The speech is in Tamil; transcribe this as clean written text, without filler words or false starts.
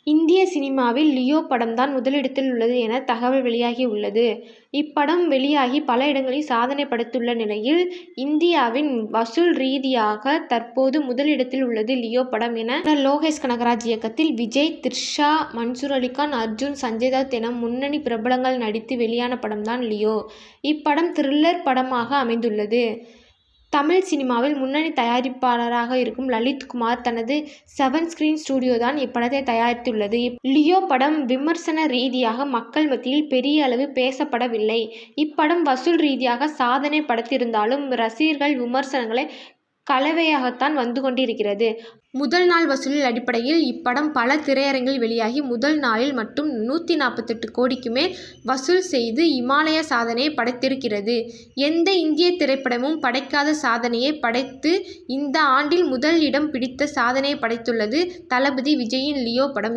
இந்திய சினிமாவில் லியோ படம் தான் முதலிடத்தில் உள்ளது என தகவல் வெளியாகி உள்ளது. இப்படம் வெளியாகி பல இடங்களில் சாதனை படைத்துள்ள நிலையில், இந்தியாவின் வசூல் ரீதியாக தற்போது முதலிடத்தில் உள்ளது லியோ படம் என லோகேஷ் கனகராஜ் இயக்கத்தில் விஜய், த்ரிஷா, மன்சூர் அலிகான், அர்ஜுன், சஞ்சய் தத் என முன்னணி பிரபலங்கள் நடித்து வெளியான படம் தான் லியோ. இப்படம் த்ரில்லர் படமாக அமைந்துள்ளது. தமிழ் சினிமாவில் முன்னணி தயாரிப்பாளராக இருக்கும் லலித் குமார் தனது 7 ஸ்கிரீன் ஸ்டுடியோ தான் இப்படத்தை தயாரித்துள்ளது. லியோ படம் விமர்சன ரீதியாக மக்கள் மத்தியில் பெரிய அளவு பேசப்படவில்லை. இப்படம் வசூல் ரீதியாக சாதனை படைத்திருந்தாலும் ரசிகர்கள் விமர்சனங்களை கலவையாகத்தான் வந்து கொண்டிருக்கிறது. முதல் நாள் வசூலில் அடிப்படையில் இப்படம் பல திரையரங்கில் வெளியாகி முதல் நாளில் மட்டும் 148 கோடிக்கு மேல் வசூல் செய்து இமாலய சாதனையை படைத்திருக்கிறது. எந்த இந்திய திரைப்படமும் படைக்காத சாதனையை படைத்து இந்த ஆண்டில் முதல் இடம் பிடித்த சாதனையை படைத்துள்ளது தளபதி விஜயின் லியோ படம்.